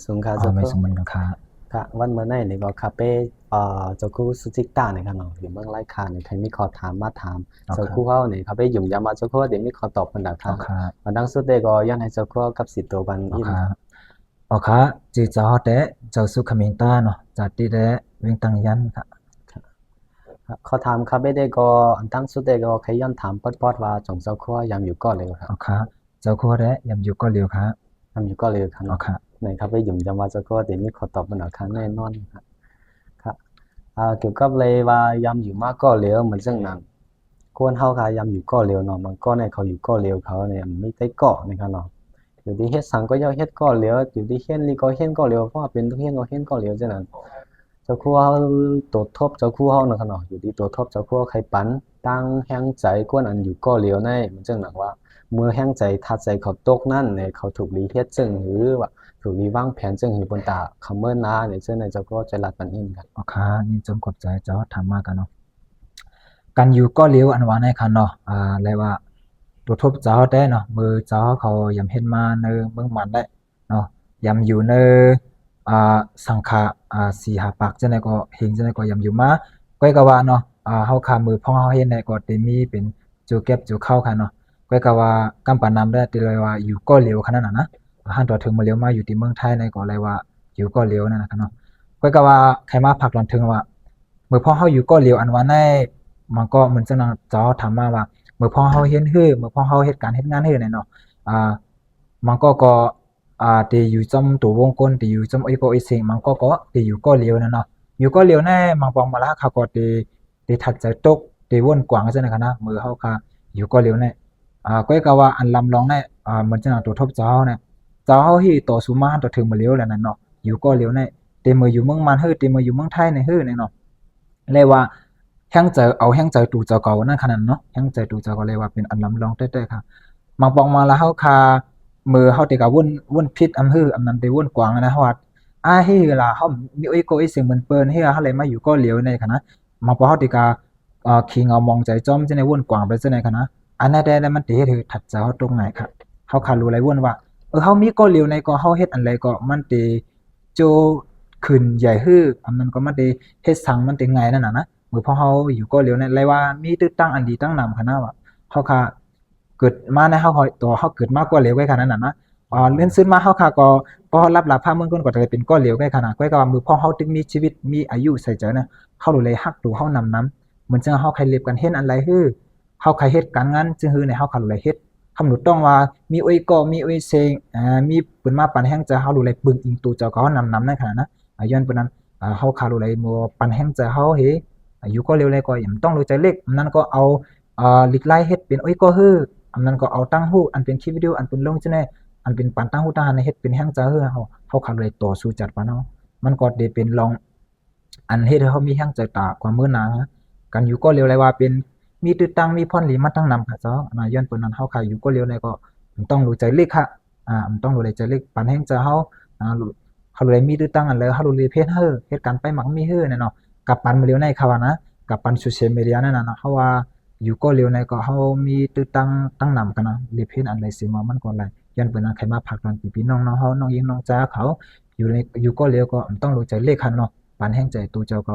สูงค่ะเจ้าไม่ก็สมบูรณ์กันค่ะค่ะวันเมื่อไหร่นี่ก็คาเฟ่เจ้าคู่สุจิตาเนี่ยค่ะเนาะอยู่เมืองไร่คาเนี่ยใครมีขอถามมาถามเจ้าโอเคคู่เขาเนี่ยคาเฟ่ยุ่งยามมาเจ้าคู่เดี๋ยวมีขอตอบคนดักโอค่ะเควันดังสุดเดก็ย้อนให้เจ้าคู่กับสิทธิ์ตัวบันโอเคอินค่ะโอเคจีจะฮอตเดะจะสุขมินตาเนาะจะตีเดะวิ่งตังยันค่ะเขาถามคาเฟ่ได้ก็อันตั้งสุดเดก็ใครย้อนถามปอดว่าจงเจ้าคู่ยามอยู่ก่อนเลยครับโอเคเจ้าคู่เดะยำอยู่ก็เร็วค่ะยามอยู่ก่อนเลยค่ะเนาะโอเคในคาเฟ่ยุ่งยามมาเจ้าคู่เดี๋ยวมีขอตอบคนดักค่ะแน่นอนค่ะค่ะเกี่ยวกับเลยว่ายามอยู่มากก็เร็วเหมือนเรื่องนั้น ควรเฮาค่ะยามอยู่ก่อเร็วเนาะบางก้อนเนี่ยเขาอยู่ก่อเร็วเขาเนี่ยมีแต่เกาะนะครับเนาะอยู่ที่เฮ็ดสังก็ย่อเฮ็ดก่อเร็วอยู่ที่เฮ็ดนี่ก็เฮ็ดก่อเร็วเพราะว่าเป็นทุกเฮ็ดก็เฮ็ดก่อเร็วจังนั้นเจ้าครัวเฮาตัวทบเจ้าครัวเฮานะครับเนาะอยู่ที่ตัวทบเจ้าครัวใครปันตั้งแห้งใจควรอันอยู่ก่อเร็วในมันจังหนักว่าเมื่อแห้งใจทัดใจเขาตกนั่นเนี่ยเขาถูกรีเฮ็ดจึงหรือว่าถูกรีวางแผนจึงหือบนตาคำเมื่อนาเนี่ยซึ่งในเจ้าครัวใจรัดปันอินกันโอเคนี่จงกดใจจะทำมากกันเนาะกันอยู่ก็เร็วอันว่าในคันเนาะเลยว่าตัวทบเจ้าได้เนาะมือเจ้าเขายำเห็นมาในเมืองมันได้เนาะยำอยู่ในสังขะสี่หาปากจะไหนก็เฮงจะไหนก็ยำอยู่มาก้อยกะว่าเนาะเขาขามือพ่อเขาเห็นในก็เต็มีเป็นจูเก็บจูเข้าค่ะเนาะก้อยกะว่ากำปานำได้ตีเลยว่าอยู่ก็เร็วขนาดนั้นนะหันตัวถึงมาเร็วมาอยู่ที่เมืองไทยในก็เลยว่าอยู่ก็เร็วนั่นนะครับเนาะก้อยกะว่าใครมาผักหลังถึงว่าเมื่อพ่อเขาอยู่ก็เร็วอันว่าในมันก็มันจะนั่งจอถามมาว่าเมื่อพ่อเขาเห็นฮื้อเมื่อพ่อเขาเหตุการณ์เหตุงานฮื้อเนี่ยเนาะมันก็ตีอยู่จอมตัววงกลตีอยู่จอมไอ้ก็ไอ้สิ่งมันก็ตีอยู่ก็เลี้ยวนะเนาะอยู่ก็เลี้ยวแน่มันปองมาละเขาก็ตีถัดใจตกตีวนกว่างใช่ไหมครับนะมือเขาค่ะอยู่ก็เลี้ยวแน่ก็ก็ว่าอันลำลองแน่มันจะนั่งตัวทบเจ้าเนี่ยเจ้าเขาที่ต่อสู้มาต่อถึงมาเลี้ยวแล้วนั่นเนาะอยู่ก็เลี้ยวแน่ตีมืออยู่เมืองมันฮื้อตีมืออยู่เมืองไทยในฮื้อเนี่ยเนาะเลยว่าแห้งใจเอาแห้งใจตูเจ้าเก่านั่นขนาดเนาะแห้งใจตูเจ้าก็เลยว่าเป็นอันลำลองเต้ๆค่ะมันปองมาละเขาค่ะ มือเขาติกาวุ่นพิษอำฮืออำนั้นไปวุ่นกวางนะฮอดเฮ้ล่ะเขามีไอ้ก็ไอ้เสียงเหมือนเปิ้นเฮ้เขาเลยมาอยู่ก็เหลียวในคณะมาพอเขาติกาคิงเอามองใจจ้อมจะในวุ่นกวางไปซะในคณะอันนั้นได้มันติเฮ็ดให้ถัดเจ้าตรงไหนครับเขาคารู้อะไรวุ่นว่าเขามีก็เหลียวในก็เขาเฮ็ดอันไรก็มันติโจขึ้นใหญ่ฮืออำนั้นก็มันติเฮ็ดสังมันติไงนั่นน่ะนะมือพอเขาอยู่ก็เหลียวในไรว่ามีตึกตั้งอันดีตั้งนำคณะว่าเขาค่ะเกิดมาในเขาตัวเขาเกิดมากกว่าเหลวไว้ขนาดนั้นนะ เลื่อนซื้อมาเฮาค่ะก็พอรับหลักภาพเมืองก้นก็จะเป็นก้อนเหลวใกล้ขนาดก้อยก็มือพ่อเฮาถึงมีชีวิตมีอายุใส่ใจนะเฮาดูเลยฮักดูเฮานำเหมือนจังเฮาใครเรียบกันเฮ็ดอันไรฮื้อเฮาใครเฮ็ดการงานจึงฮื้อในเฮาคันดูเลยเฮ็ดคำหนูต้องว่ามีอ้อยก็มีอ้อยเซงมีปืนมาปันแห้งจะเฮาดูเลยปึงอิงตูเจ้าก็นำนั่นขนาดนะย้อนปนนั้นเฮาคาดูเลยมัวปันแห้งจะเฮาเฮอายุก็เร็วเลยก็ยังต้องรู้ใจเล็กนั่นก็เอาลิกไล่เฮ็ดเป็นอ้อยก็ฮื้ออันนั้นก็เอาตั้งหู้อันเป็นคลิปวิดีโออันเป็นลงจังได๋ อันเป็นปันตั้งหูตาในเฮ็ดเป็นแห้งเจอเขาขับเลยต่อสู้จัดปะเนาะมันก็ได้เป็นลองอันเฮ็ดให้เขามีแห้งใจตาความมือหนากันอยู่ก็เร็วเลยว่าเป็นมีตื้อตั้งมีพ่อนหลีมาตั้งนำค่ะเจ้าย้อนเปิ้นนั้นเฮาขายอยู่ก็เร็วเลยก็ต้องรู้ใจเล็กค่ะมันต้องรู้ใจเล็กปันแห้งเจอเฮาเขาเลยมีตื้อตั้งอันเลยเฮารู้เลยเพศเฮอเหตุการณ์ไปมักมีเฮอเนี่ยเนาะกับปันมาเร็วในค่ะว่านะกับปันโซเชียลมีเดียนั่นน่ะเนาะเฮาว่าอยู่ก็เร็วในก็เฮามีตื้อตั้งนำกันนะรีเพศอันใดสิมามันก็หลาย ยันเปิ้นใครมาผักกันพี่น้องเฮาน้องยิงน้องจ้าเขาอยู่ก็เลียวก็ต้องรู้ใจเลขคันเนาะปานแห้งใจตูเจ้าก็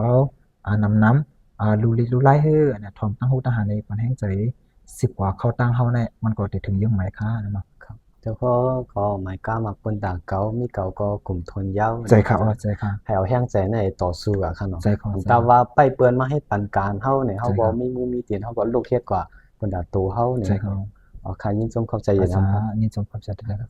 นำลูลิลูไลเฮ้อเนี่ยทอมตั้งฮู้ทหารในปานแห้งใจ10กว่าเข้าตั้งเฮาเนี่ยมันก็ได้ถึงยังไหมค่าเนาะครับเจ้าพ่อก็หมายก้ามาปนด่างเก่ามีเก่าก็กลุ่มทนยาวใจครับใจครับให้เอาแห้งใจในต่อสู้อะครับเนาะใจครับแต่ว่าไปเปิ้นมาให้ปันการเฮาเนี่ยเฮาใจครับบ่มีมือมีตีนเฮาก็ลูกเฮ็ดกว่าปนด่าตูเฮาเนี่ยใจครับอ๋อค่ะยินจงเข้าใจอภาษาย่างนั้นครับนี่จงความชัดได้ครับ